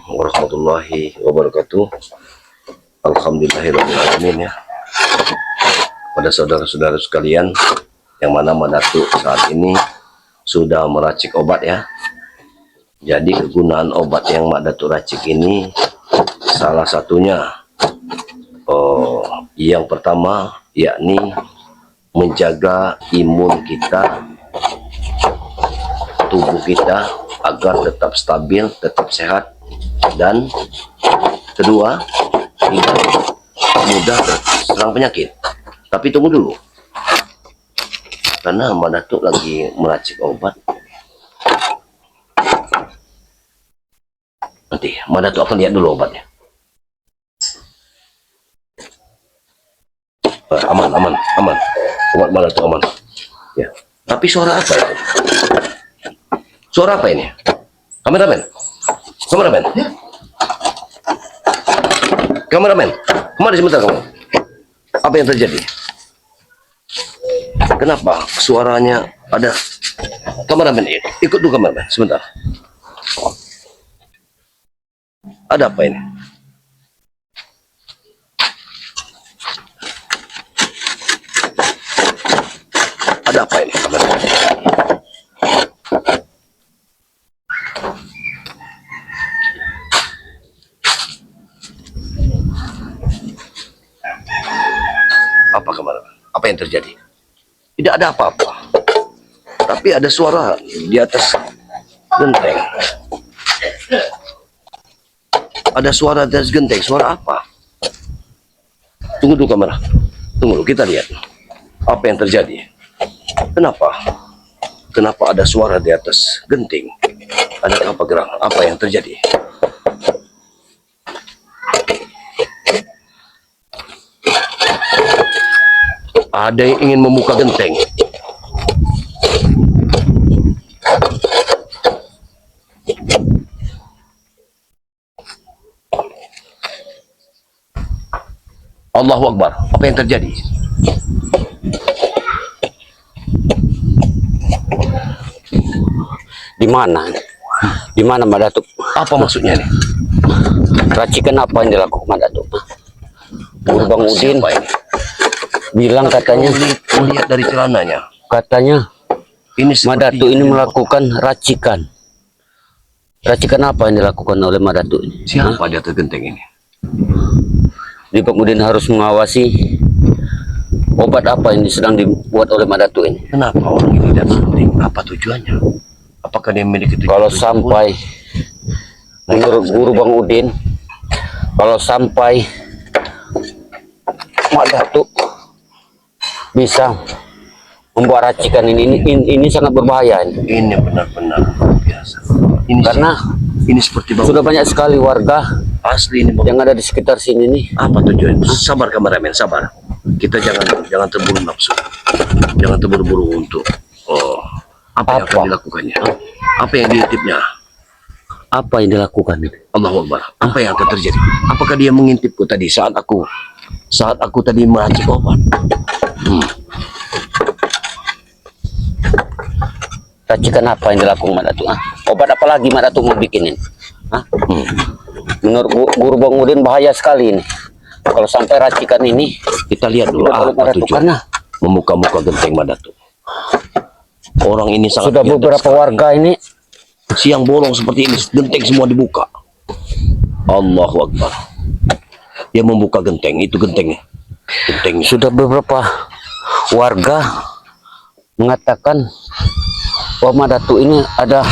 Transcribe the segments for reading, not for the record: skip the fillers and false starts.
warahmatullahi wabarakatuh. Alhamdulillahirrahmanirrahim ya. Pada saudara-saudara sekalian, yang mana Madatu saat ini sudah meracik obat ya. Jadi kegunaan obat yang Madatu racik ini salah satunya yang pertama yakni menjaga imun kita, tubuh kita agar tetap stabil, tetap sehat, dan kedua tidak mudah terserang penyakit. Tapi tunggu dulu, karena Madatu lagi meracik obat. Nanti Madatu akan lihat dulu obatnya. Aman. Obat Madatu aman. Ya. Tapi suara apa itu? Suara apa ini? Kameramen. Kemari sebentar kamu. Apa yang terjadi? Kenapa suaranya ada? Kameramen, ikut dulu kameramen sebentar. Ada apa ini? Ada apa ini kameramen? Apa kameramen? Apa yang terjadi? Tidak ada apa-apa. Tapi ada suara di atas genteng. Ada suara di atas genteng. Suara apa? Tunggu dulu kamera. Tunggu dulu, kita lihat. Apa yang terjadi? Kenapa ada suara di atas genting? Ada apa gerak? Apa yang terjadi? Ada yang ingin membuka genteng. Allahu Akbar. Apa yang terjadi? Di mana Madatu? Apa maksudnya nih? Racikan apa yang dilakukan Madatu? Guru Bang Udin bilang katanya, lihat dari celananya, katanya ini Madatu ini melakukan racikan. Racikan apa yang dilakukan oleh Madatu ini? Siapa di atas genteng ini? Di Bang Udin harus mengawasi obat apa yang sedang dibuat oleh Madatu ini. Kenapa orang ini di atas genteng? Apa tujuannya? Apakah dia memiliki tujuan? Kalau sampai menurut Guru Bang Udin, kalau sampai Madatu bisa membuat racikan ini sangat berbahaya. Ini benar-benar biasa. Karena ini seperti sudah banyak sekali warga asli ini yang ada di sekitar sini nih. Apa tujuan? Sabar kameramen, sabar. Kita jangan terburu nafsu. Jangan terburu-buru untuk apa yang akan dilakukannya? Apa yang diintipnya? Apa yang dilakukan ini? Allahu Akbar. Apa yang akan terjadi? Apakah dia mengintipku tadi saat aku tadi meracik obat? Racikan apa yang dilakukan Madatu? Obat apa lagi Madatu mau bikinin? Menurut Guru Bang Udin bahaya sekali ini. Kalau sampai racikan ini, kita lihat dulu apa tujuannya. Memuka-muka genteng Madatu. Orang ini sangat sudah beberapa warga ini siang bolong seperti ini, genteng semua dibuka. Allahu Akbar. Dia membuka genteng, itu gentengnya. Sudah beberapa warga mengatakan bahwa Madatu ini ada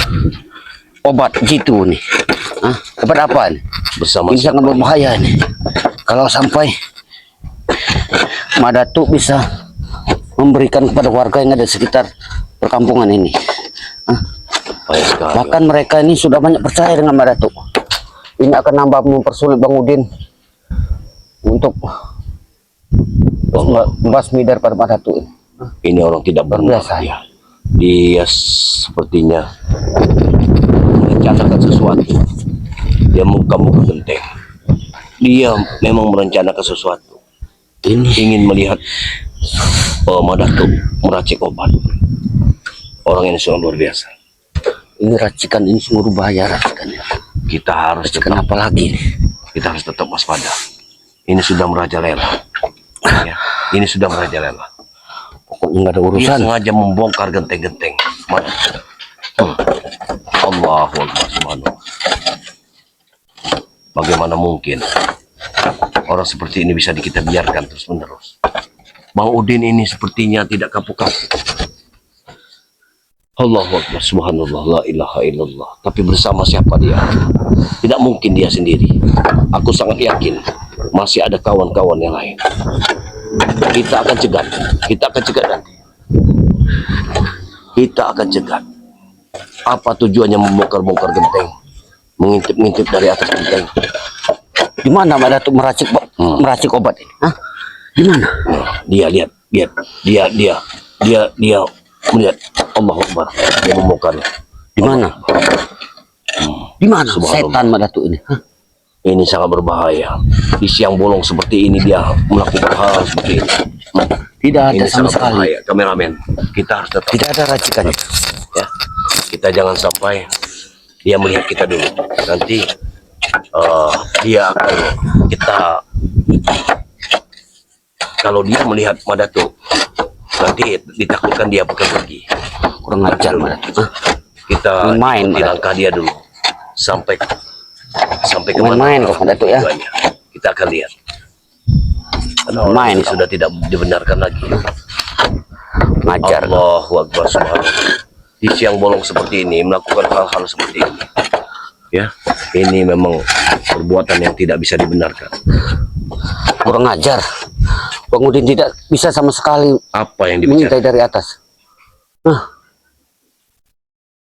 obat jitu nih. Obat apa nih? Bersama ini sangat berbahaya nih. Kalau sampai Madatu bisa memberikan kepada warga yang ada di sekitar perkampungan ini. Bahkan mereka ini sudah banyak percaya dengan Madatu. Ini akan nambah mempersulit Bang Udin untuk membasmi daripada Madatu ini. Ini orang tidak berbiasa ya. Dia sepertinya merencanakan sesuatu. Dia muka-muka genteng. Dia memang merencanakan sesuatu. Ini ingin melihat Madatu meracik obat. Orang ini sangat luar biasa. Ini racikan ini sungguh bahaya racikannya. Kita harus Racikan apa lagi? kita harus tetap waspada. Ini sudah merajalela. Ya, ini sudah merajalela. Pokoknya nggak ada Dia urusan. sengaja membongkar genteng-genteng. Allahu Akbar subhanallah. Bagaimana mungkin orang seperti ini bisa kita biarkan terus-menerus? Bang Udin ini sepertinya tidak kapok-kapok. Allahu Akbar subhanallah, la ilaha illallah. Tapi bersama siapa dia? Tidak mungkin dia sendiri. Aku sangat yakin masih ada kawan-kawan yang lain. Kita akan cegat. Kita akan cegat nanti. Kita akan cegat. Apa tujuannya membongkar-bongkar genteng? Mengintip-ngintip dari atas genteng. Di mana Mak Datuk meracik obat ini? Hah? Di mana? Dia lihat. Dia melihat. Allahu Akbar. Dia membongkarnya. Di mana? Di mana Subhanallah. setan Mak Datuk ini? Hah? Ini sangat berbahaya. Di siang bolong seperti ini dia melakukan hal seperti ini. Tidak ada Ini sama sangat sekali. berbahaya. Kameramen, kita harus tetap Tidak ada racikannya. ya. Kita jangan sampai dia melihat kita dulu. Nanti dia akan kalau dia melihat Mak Datuk, nanti ditakutkan dia akan pergi. Kurang ajar Mak Datuk. Hah? Kita Main, ikuti Mak langkah dia dulu sampai kemana Main kok Mak Datuk ya. tujuannya. Kita akan lihat. Karena orang Main ini kok. sudah tidak dibenarkan lagi. Ngajar. Allahu Akbar subhanallah. Di siang bolong seperti ini melakukan hal-hal seperti ini. Ya, ini memang perbuatan yang tidak bisa dibenarkan. Kurang ajar. Bang Udin tidak bisa sama sekali Apa yang dibicarakan? mengintai dari atas. Hah?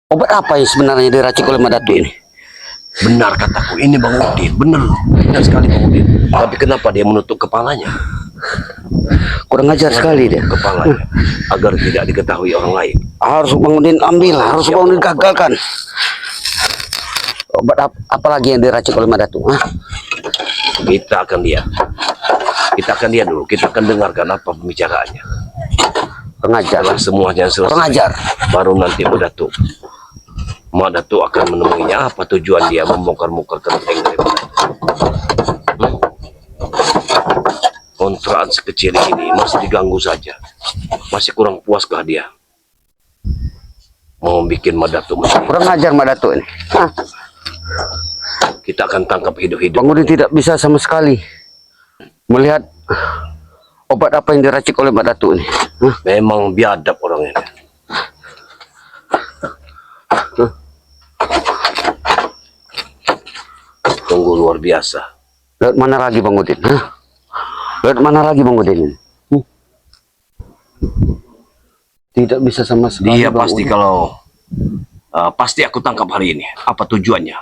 Obat apa yang sebenarnya diracik oleh Mak Datuk ini? Benar kataku, ini Bang Udin. Benar sekali Bang Udin. Tapi kenapa dia menutup kepalanya? Kurang ajar sekali dia. Kepalanya agar tidak diketahui orang lain. Harus Bang Udin ambil, harus Bang Udin gagalkan. Obat apa lagi yang diracik oleh Mak Datuk? Hah? Kita akan lihat. Kita akan lihat dulu. Kita akan dengarkan apa pembicaraannya. Kurang ajar. Setelah semuanya selesai, Kurang ajar. baru nanti Mak Datuk akan menemuinya. Apa tujuan dia membongkar-bongkar kelenteng dari Mak Datuk? Kontraan sekecil ini masih diganggu saja. Masih kurang puaskah dia? Mau bikin Mak Datuk mati. Kurang ajar Mak Datuk ini. Hah? Kita akan tangkap hidup-hidup. Bang Udin tidak bisa sama sekali melihat obat apa yang diracik oleh Mak Datuk ini. Hah? Memang biadab orang ini. Tunggu luar biasa. Lewat mana lagi Bang Udin? Hah? Lewat mana lagi Bang Udin ini? Tidak bisa sama sekali. Dia Bang pasti Udin. kalau pasti aku tangkap hari ini. Apa tujuannya?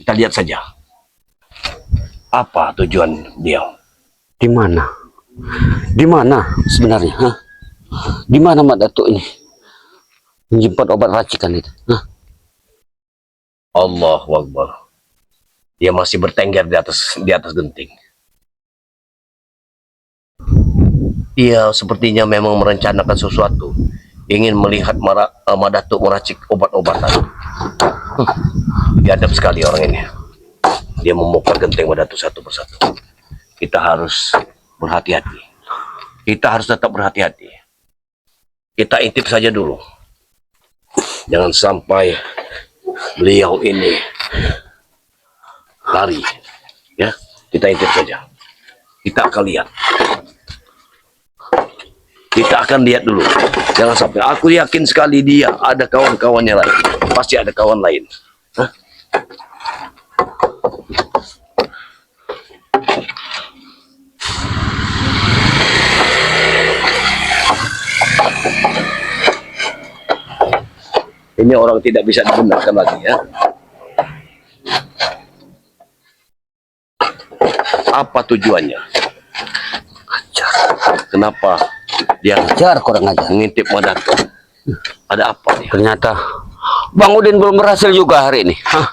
Kita lihat saja. Apa tujuan dia? Di mana? Di mana sebenarnya? Hah? Di mana Mak Datuk ini menyimpan obat racikan itu? Hah? Allahu Akbar. Dia masih bertengger di atas genting. Dia sepertinya memang merencanakan sesuatu. Ingin melihat Mak Datuk meracik obat-obatan. Biadab sekali orang ini. Dia membongkar genteng Mak Datuk satu persatu. Kita harus berhati-hati. Kita harus tetap berhati-hati. Kita intip saja dulu. Jangan sampai beliau ini lari. Ya, kita intip saja. Kita akan lihat. Kita akan lihat dulu. Jangan sampai. Aku yakin sekali dia ada kawan-kawannya lain. Pasti ada kawan lain. Hah? Ini orang tidak bisa dibenarkan lagi ya. Apa tujuannya? Ajar. Kenapa dia Ajar, kurang ajar. mengintip Mak Datuk? Ada apa dia? Ternyata Bang Udin belum berhasil juga hari ini. Hah?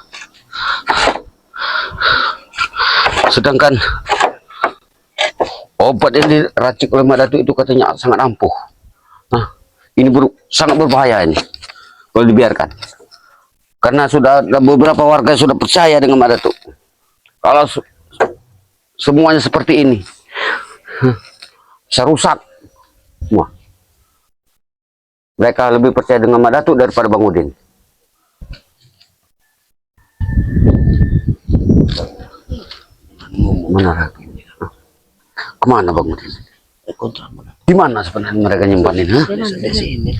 Sedangkan obat yang diracik oleh Mak Datuk itu katanya sangat ampuh. Hah? Ini sangat berbahaya ini kalau dibiarkan. Karena sudah ada beberapa warga yang sudah percaya dengan Mak Datuk. Kalau semuanya seperti ini, bisa rusak semua. Mereka lebih percaya dengan Mak Datuk daripada Bang Udin. Mana lagi? Kemana Bang Udin? Kontrak mana? Di mana sebenarnya mereka nyimpanin? Di sini.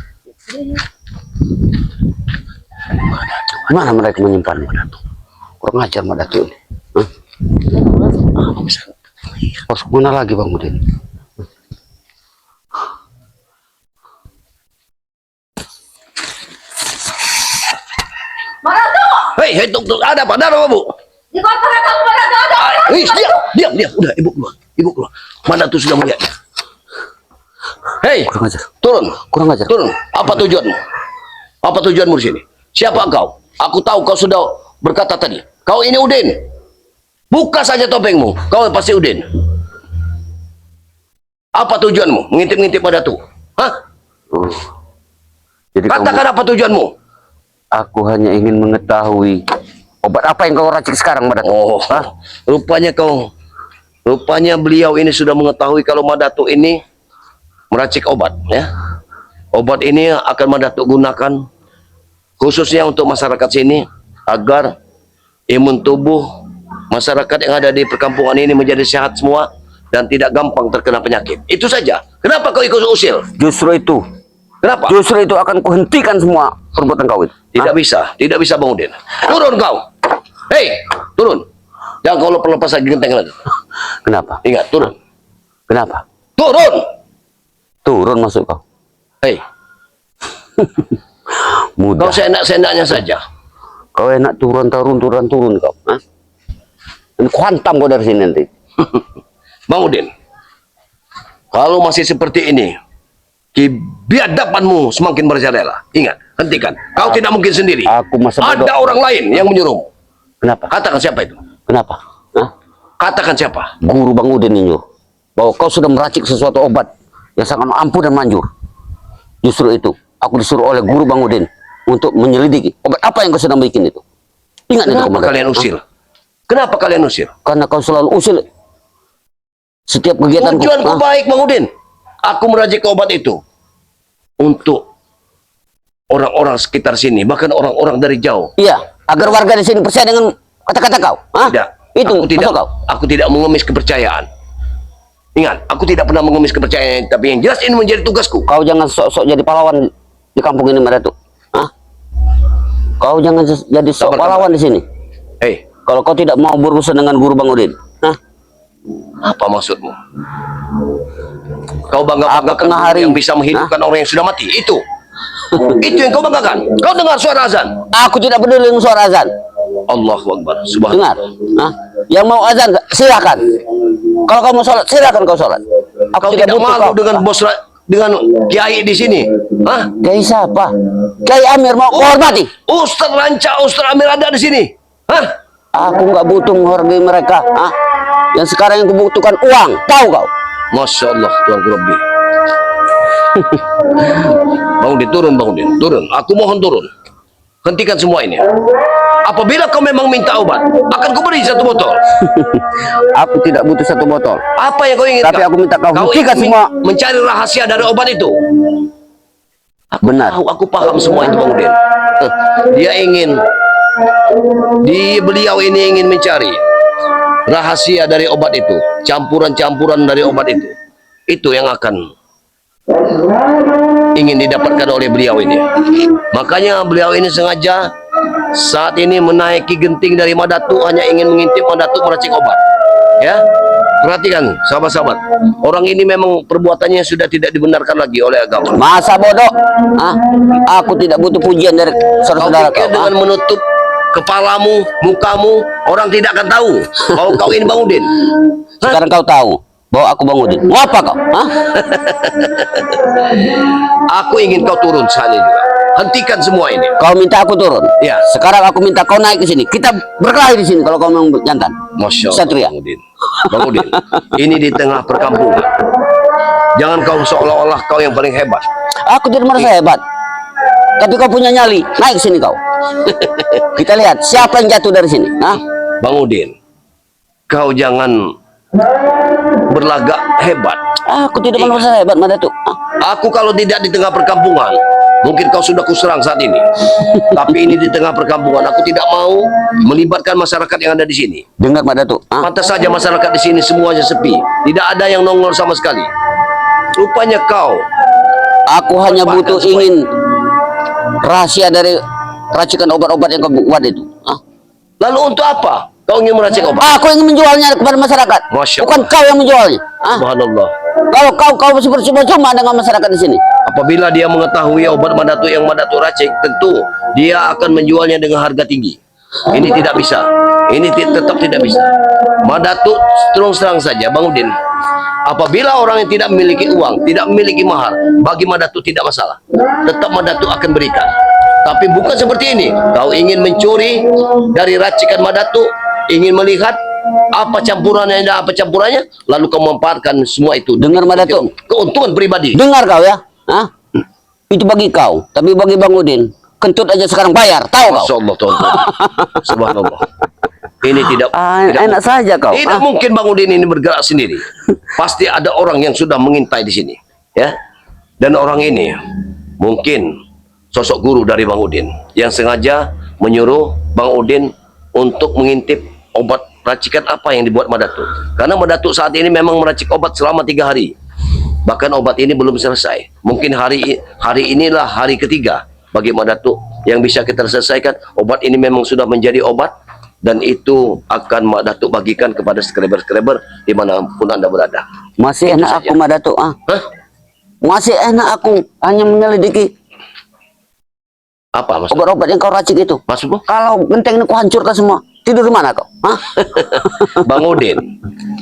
Di mana mereka menyimpan Mak Datuk? Kurang ajar Mak Datuk ini. Hah? Harus kemana lagi Bang Udin? Hei, tunggu, ada apa? Ada apa, Bu? Di kontrakan kamu mana ada? Hei, diam. Udah, Ibu keluar. Mana tuh sudah melihat? Hei, Kurang ajar. turun. Apa tujuanmu? Apa tujuanmu di sini? Siapa kau? Aku tahu kau sudah berkata tadi. Kau ini Udin. Buka saja topengmu. Kau pasti Udin. Apa tujuanmu? Mengintip-ngintip pada tuh? Hah? Jadi Katakan apa tujuanmu? aku hanya ingin mengetahui obat apa yang kau racik sekarang Mak Datuk. Oh, rupanya beliau ini sudah mengetahui kalau Mak Datuk ini meracik obat, ya. Obat ini akan Mak Datuk gunakan khususnya untuk masyarakat sini agar imun tubuh masyarakat yang ada di perkampungan ini menjadi sehat semua dan tidak gampang terkena penyakit. Itu saja. Kenapa kau ikut usil? Justru itu. Kenapa? Justru itu akan kuhentikan semua perbuatan kau itu. Tidak bisa Bang Udin. Turun kau. Hei, turun. Jangan kau lepas lagi genteng lagi. Kenapa? Ingat, turun. Kenapa? Turun. Turun masuk kau. Hei, Mudah. kau seenak-seenaknya saja. Kau enak turun kau. Hah? Dan kuhantam kau dari sini nanti. Bang Udin, kalau masih seperti ini, biadabanmu semakin merajalela. Ingat, hentikan. Kau tidak mungkin sendiri. Aku masa bodoh. Ada orang lain yang menyuruh. Kenapa? Katakan siapa itu? Kenapa? Hah? Katakan siapa? Guru Bang Udin ini bahwa kau sudah meracik sesuatu obat yang sangat ampuh dan manjur. Justru itu, aku disuruh oleh Guru Bang Udin untuk menyelidiki obat apa yang kau sedang bikin itu. Ingat itu Kenapa komandan. kalian usil? Kenapa kalian usil? Karena kau selalu usil setiap kegiatanku. Tujuanku Hah? baik, Bang Udin. Aku meracik obat itu untuk orang-orang sekitar sini, bahkan orang-orang dari jauh. Iya, agar warga di sini percaya dengan kata-kata kau. Hah? Tidak. Itu Aku tidak. maksud kau. Aku tidak mengemis kepercayaan. Ingat, aku tidak pernah mengemis kepercayaan, tapi yang jelas ini menjadi tugasku. Kau jangan sok-sok jadi pahlawan di kampung ini, Mak Datuk. Hah? Kau jangan jadi sok Sabar, pahlawan di sini. Hei, Kalau kau tidak mau berurusan dengan Guru Bang Udin. Hah? apa maksudmu? Kau bangga-banggakan tengah hari. yang bisa menghidupkan orang yang sudah mati. Itu yang kau banggakan. Kau dengar suara azan? Aku tidak peduli dengan suara azan. Allahu Akbar. Subhanallah. Dengar. Hah? Yang mau azan silakan. Kalau kau mau sholat silakan kau sholat. Kau tidak malu dengan bos dengan kiai di sini? Hah? Kiai siapa? Kiai Amir mau kau hormati. Ustaz Ranca, Ustaz Amir ada di sini. Hah? Aku nggak butuh menghargai mereka. Hah? Yang sekarang yang kubutuhkan uang. Tahu kau? Masya Allah, Tuhan Rabbi. Bang Udin, turun. Aku mohon turun. Hentikan semua ini. Apabila kau memang minta obat, akan ku beri 1 botol. Aku tidak butuh 1 botol. Apa yang kau inginkan? Tapi aku minta kau hentikan ingin semua. mencari rahasia dari obat itu. Benar. Aku paham semua itu, Bang Udin. Beliau ini ingin mencari rahasia dari obat itu, campuran-campuran dari obat itu. Itu yang akan ingin didapatkan oleh beliau ini. Makanya beliau ini sengaja saat ini menaiki genting dari Mak Datuk, hanya ingin mengintip Mak Datuk meracik obat. Ya, perhatikan sahabat-sahabat. Orang ini memang perbuatannya sudah tidak dibenarkan lagi oleh agama. Masa bodoh? Hah? Aku tidak butuh pujian dari Kau saudara-saudara pikir kau. dengan Hah? menutup kepalamu, mukamu, orang tidak akan tahu bahwa kau ini Bang Udin. Sekarang kau tahu bahwa aku Bang Udin. Mau apa kau? Hah? Aku ingin kau turun sekali juga. Hentikan semua ini. Kau minta aku turun. Ya. Sekarang aku minta kau naik ke sini. Kita berkelahi di sini kalau kau memang jantan. Masya Allah, Satria. Bang Udin. Bang Udin, ini di tengah perkampungan. Jangan kau seolah-olah kau yang paling hebat. Aku tidak merasa hebat. Tapi kau punya nyali, naik sini kau. Kita lihat siapa yang jatuh dari sini. Hah? Bang Udin, kau jangan berlagak hebat. Aku tidak merasa hebat, Madatuk. Aku kalau tidak di tengah perkampungan, mungkin kau sudah kuserang saat ini. Tapi ini di tengah perkampungan, aku tidak mau melibatkan masyarakat yang ada di sini. Dengar, Madatuk. Pantas saja masyarakat di sini semuanya sepi. Tidak ada yang nongol sama sekali. Rupanya kau. Aku hanya butuh ingin rahasia dari racikan obat-obat yang kau buat itu. Hah? Lalu untuk apa? Kau ingin meracik obat? Aku ingin menjualnya kepada masyarakat. Masya Bukan Allah. kau yang menjualnya. Hah? Subhanallah. Kalau kau percuma-cuma dengan masyarakat di sini. Apabila dia mengetahui obat Madatuk yang Madatuk racik, tentu dia akan menjualnya dengan harga tinggi. Ini tidak bisa. Ini tetap tidak bisa. Madatuk terus terang saja, Bang Udin. Apabila orang yang tidak memiliki uang, tidak memiliki mahar, bagi Madatuk tidak masalah. Tetap Madatuk akan berikan. Tapi bukan seperti ini. Kau ingin mencuri dari racikan Madatuk, ingin melihat apa campurannya dan apa campurannya, lalu kau memanfaatkan semua itu. Dengar, Madatuk. Keuntungan pribadi. Dengar kau ya. Hah? Itu bagi kau. Tapi bagi Bang Udin, kentut aja sekarang bayar. Tahu kau? Masya Allah, Tuhan. Subhanallah. Ini tidak, Enak saja kau. tidak mungkin Bang Udin ini bergerak sendiri. Pasti ada orang yang sudah mengintai di sini, ya. Dan orang ini mungkin sosok guru dari Bang Udin yang sengaja menyuruh Bang Udin untuk mengintip obat racikan apa yang dibuat Madatuk. Karena Madatuk saat ini memang meracik obat selama 3 hari. Bahkan obat ini belum selesai. Mungkin hari inilah hari ketiga bagi Madatuk yang bisa kita selesaikan. Obat ini memang sudah menjadi obat, dan itu akan Madatuk bagikan kepada skreber-skreber dimanapun Anda berada. Masih Itu enak saja. aku, Madatuk. Hah? Masih enak aku hanya menyelidiki Apa maksud? obat-obat yang kau racik itu. Maksudmu? Kalau genteng ini kau hancurkan semua. Tidur di mana kau? Hah? Bang Udin,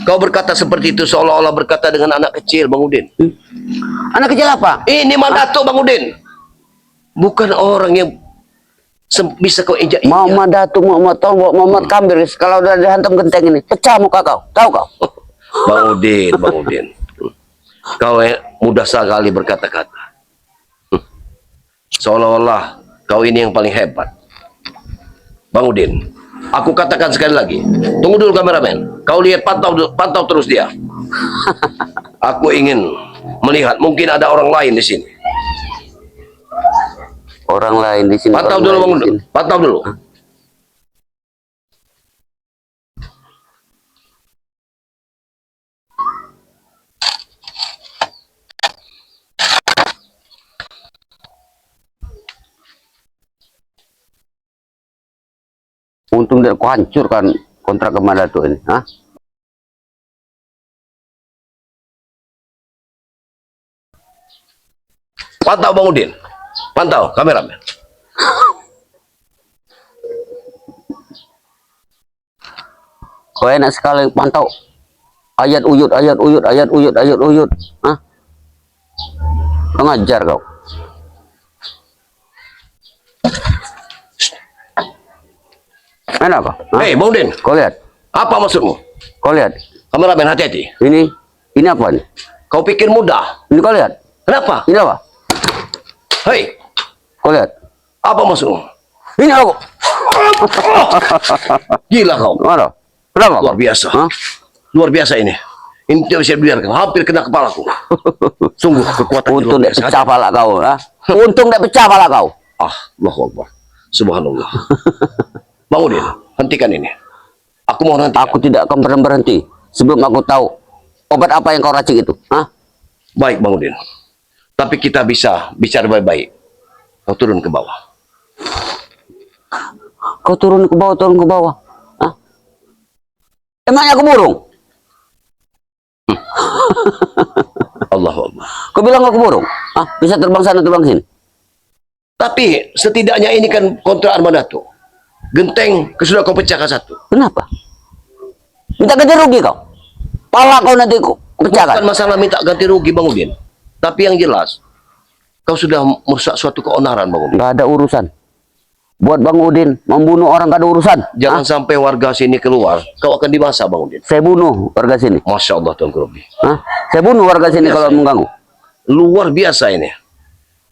kau berkata seperti itu seolah-olah berkata dengan anak kecil, Bang Udin. Anak kecil apa? Ini Madatuk, Bang Udin. Bukan orang yang bisa kau injak-injak. Mau Madatuk, mau Tombok, mau Kambir. Kalau udah dihantam genteng ini, pecah muka kau. Tahu kau? Bang Udin, Bang Udin. Kau mudah sekali berkata-kata. Seolah-olah kau ini yang paling hebat. Bang Udin, aku katakan sekali lagi. Tunggu dulu kameramen. Kau lihat, pantau terus dia. Aku ingin melihat, mungkin ada orang lain di sini. Orang lain di sini. Pantau orang dulu, lain Bang di Udin. sini. Pantau dulu. Untung tidak kau hancurkan kontrak ke Madatuk ini. Hah? Pantau, Bang Udin. Pantau, kameramen. Kau enak sekali pantau. Ayat uyut, ayat uyut, ayat uyut, ayat uyut. Hah? Kau ngajar kau. Enak kau? Hah? Hei, Bang Udin. Kau lihat? Apa maksudmu? Kau lihat? Kameramen, hati-hati. Ini apa nih? Kau pikir mudah. Ini kau lihat? Kenapa? Ini apa? Hei, Kau lihat? apa maksudmu? Ini aku. Gila kau. Mana? Kenapa kau? Luar biasa. Hah? Luar biasa ini. Ini tidak bisa dibiarkan. Hampir kena kepalaku. Sungguh kekuatan Untung luar tidak biasa. pecah pala kau. Hah? Untung tidak pecah pala kau. Ah, Allahu Akbar. Subhanallah. Bang Udin, hentikan ini. Aku mau hentikan. Aku tidak akan pernah berhenti sebelum aku tahu obat apa yang kau racik itu. Hah? Baik, Bang Udin. Tapi kita bisa bicara baik-baik. Kau turun ke bawah. Kau turun ke bawah, turun ke bawah. Hah? Emangnya aku burung? Allahu Akbar. Kau bilang aku burung? Hah? Bisa terbang sana, terbang sini. Tapi setidaknya ini kan kontrak Madatuk. Genteng sudah kau pecahkan satu. Kenapa? Minta ganti rugi kau. Pala kau nanti kau pecahkan. Bukan masalah minta ganti rugi, Bang Udin. Tapi yang jelas, kau sudah merusak suatu keonaran, Bang Udin. Gak ada urusan. Buat Bang Udin membunuh orang gak ada urusan. Jangan sampai warga sini keluar, kau akan dimasa, Bang Udin. Saya bunuh warga sini. Masya Allah, Tuan Kurobi. Hah? Saya bunuh warga sini kalau mengganggu. Luar biasa ini.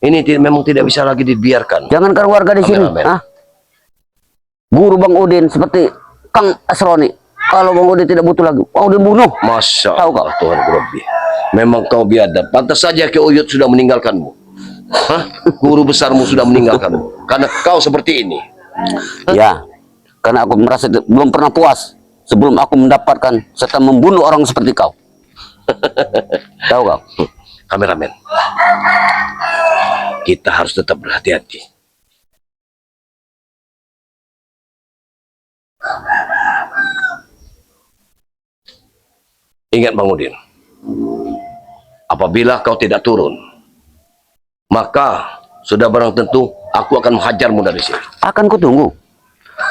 Ini memang tidak bisa lagi dibiarkan. Jangankan warga di sini, Kameramen. guru Bang Udin seperti Kang Asroni. Kalau Bang Udin tidak butuh lagi, Bang Udin bunuh. Masya Tahu kau? Allah, Tuhan Rabbi. Memang kau biadab. Pantas saja Ki Uyut sudah meninggalkanmu. Hah? Guru besarmu sudah meninggalkanmu. Karena kau seperti ini. Ya, karena aku merasa belum pernah puas sebelum aku mendapatkan serta membunuh orang seperti kau. Tahu kau? Kameramen. Kita harus tetap berhati-hati. Ingat Bang Udin, apabila kau tidak turun, maka sudah barang tentu aku akan menghajarmu dari sini. Akan kutunggu.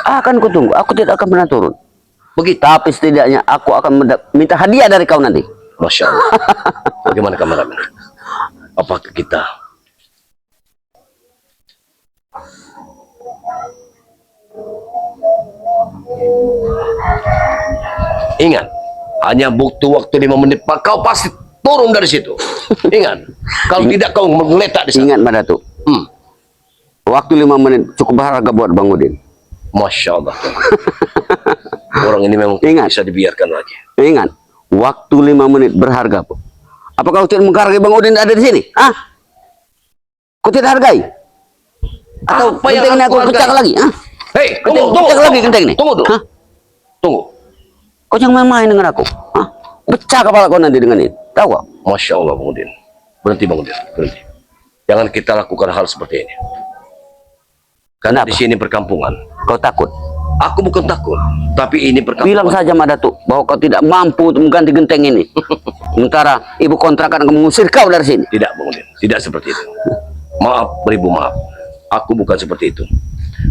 Akan kutunggu. Aku tidak akan pernah turun. Begitu. Tapi setidaknya aku akan minta hadiah dari kau nanti. Masya Allah. Bagaimana kameramen? Apakah kita ingat, hanya butuh waktu 5 menit, Pak, kau pasti turun dari situ. Ingat, kalau tidak kau menggeletak di sana. Ingat Madatu, waktu 5 menit cukup berharga buat Bang Udin. Masya Allah. Orang ini memang Ingat. tidak bisa dibiarkan lagi. Ingat, waktu 5 menit berharga. Apakah kau tidak menghargai Bang Udin ada di sini? Hah? Kau tidak hargai? Atau Apa yang genteng ini aku aku pecah hargai? lagi? Hah? Hei, tunggu, Pecah lagi genteng ini? Tunggu dulu. Hah? Tunggu. Kau jangan main-main dengan aku. Hah? Pecah kepala kau nanti dengan ini. Tahu kau? Masya Allah Bang Udin. Berhenti Bang Udin, berhenti. Jangan kita lakukan hal seperti ini. Karena Kenapa? di sini perkampungan. Kau takut? Aku bukan takut, tapi ini perkampungan. Bilang saja Madatu bahwa kau tidak mampu untuk mengganti genteng ini. Sementara ibu kontrakan akan mengusir kau dari sini. Tidak Bang Udin, tidak seperti itu. Maaf, beribu maaf. Aku bukan seperti itu.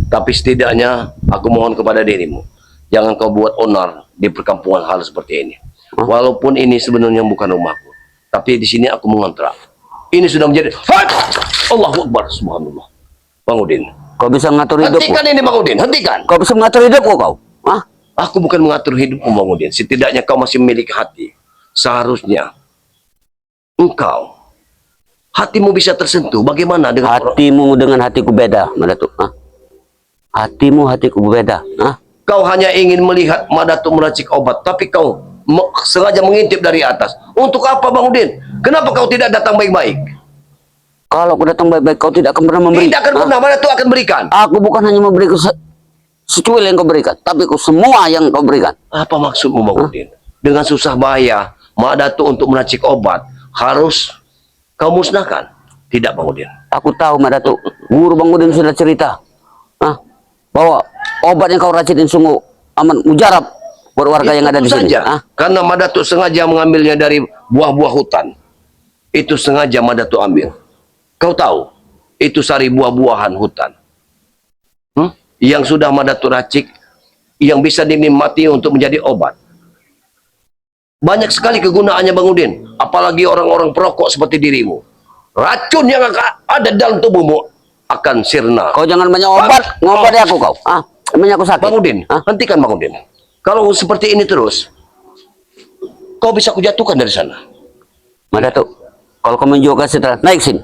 Tapi setidaknya aku mohon kepada dirimu, jangan kau buat onar di perkampungan hal seperti ini. Walaupun ini sebenarnya bukan rumahku, tapi di sini aku mengontrak. Ini sudah menjadi Allahu Akbar, subhanallah. Bang Udin, Kau bisa mengatur hidupku. hentikan ini Bang Udin, hentikan. Kau bisa mengatur hidupku kau. Hah? Aku bukan mengatur hidupmu Bang Udin. Setidaknya kau masih memiliki hati. Seharusnya engkau hatimu bisa tersentuh. Bagaimana dengan orang? Hatimu dengan hatiku beda, Madatu. Hah? Hatimu hatiku beda. Hah? Kau hanya ingin melihat Madatu meracik obat, tapi kau sengaja mengintip dari atas. Untuk apa Bang Udin? Kenapa kau tidak datang baik-baik? Kalau aku datang baik-baik, kau tidak akan pernah memberi. Tidak akan Hah? pernah, Madatu akan berikan. Aku bukan hanya memberi secuil yang kau berikan, tapi kau semua yang kau berikan. Apa maksudmu Bang Udin? Dengan susah payah Madatu untuk meracik obat harus kau musnahkan? Tidak Bang Udin. Aku tahu Madatu, guru Bang Udin sudah cerita, bahwa obat yang kau racikin sungguh aman mujarab buat warga yang ada di sini. Saja. Karena Madatu sengaja mengambilnya dari buah-buah hutan. Itu sengaja Madatu ambil. Kau tahu, itu sari buah-buahan hutan. Yang sudah Madatu racik, yang bisa dinikmati untuk menjadi obat. Banyak sekali kegunaannya Bang Udin. Apalagi orang-orang perokok seperti dirimu. Racun yang ada dalam tubuhmu akan sirna. Kau jangan banyak obat, ngobati aku kau. Emangnya aku sakit? Bang Udin, hentikan Bang Udin. Kalau seperti ini terus, kau bisa kujatuhkan dari sana. Madatu, kalau kau menjual setelah naik sini.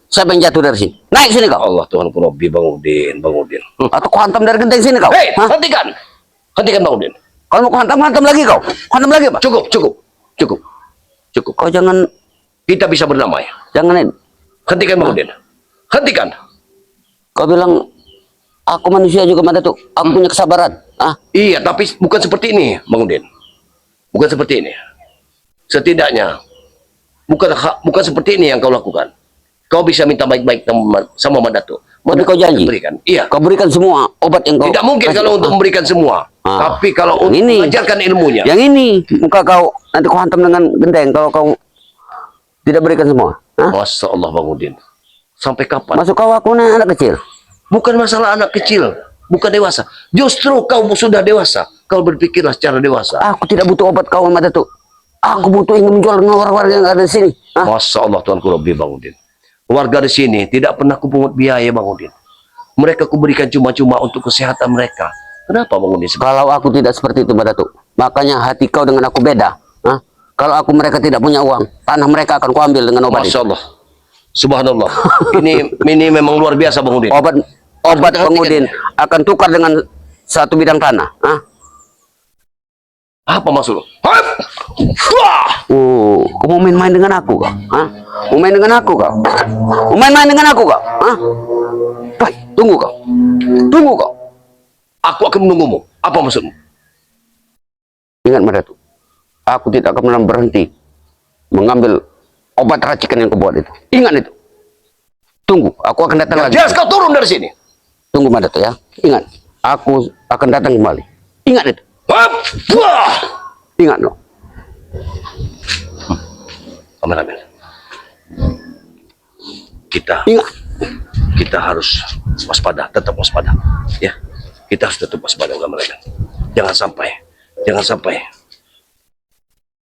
Siapa yang jatuh dari sini? Naik sini kau. Allah Tuhan Rabbi, Bang Udin, Bang Udin. Atau kau hantam dari genteng sini kau. Hei, Hah? hentikan. Hentikan Bang Udin. Kalau mau kau hantam lagi kau. Hantam lagi apa? Cukup, cukup, cukup, cukup. Kau jangan, Kita bisa berdamai. jangan. Hentikan Bang Udin. Hentikan. Kau bilang aku manusia juga Madatu. Aku punya kesabaran. Iya, tapi bukan seperti ini, Bang Udin. Bukan seperti ini. Setidaknya, bukan seperti ini yang kau lakukan. Kau bisa minta baik-baik sama Madatu. Tapi kau janji. Berikan. Iya. Kau berikan semua obat yang kau. Tidak mungkin kasih. kalau untuk memberikan semua. Tapi kalau untuk Ini. mengajarkan ilmunya. Yang ini muka kau nanti kau hantam dengan genteng kalau kau tidak berikan semua. Masya Allah Bang Udin. Sampai kapan? Masuk kau aku anak kecil. Bukan masalah anak kecil. Bukan dewasa. Justru kau sudah dewasa. Kau berpikirlah secara dewasa. Aku tidak butuh obat kau Madatu. Aku butuh ingin menjual dengan warga yang ada di sini. Masya Allah Tuhan Rabbi Bang Udin. Warga di sini tidak pernah kupungut biaya Bang Udin. Mereka kuberikan cuma-cuma untuk kesehatan mereka. Kenapa Bang Udin? Kalau aku tidak seperti itu Madatu, makanya hati kau dengan aku beda. Kalau mereka tidak punya uang, tanah mereka akan kuambil dengan obat Masya itu. Allah. Subhanallah. Ini memang luar biasa Bang Udin. Obat Bang Udin akan tukar dengan satu bidang tanah. Hah? Apa maksud lu? Hap! Wah! Oh, kau mau main-main dengan aku kau? Hah? Mau main dengan aku kau? Mau main-main dengan aku kau? Hah? Baik, tunggu kau. Tunggu kau. Aku akan menunggumu. Apa maksudmu? Ingat Madatu, aku tidak akan pernah berhenti mengambil obat racikan yang kau buat itu. Ingat itu. Tunggu, aku akan datang lagi. Jelas kau turun dari sini. Tunggu Madatu ya. Ingat, aku akan datang kembali. Ingat itu. Hap! Wah! Ingat no. Kameramen. Ingat. Kita harus waspada, tetap waspada. Ya. Kita harus tetap waspada kameramen. Jangan sampai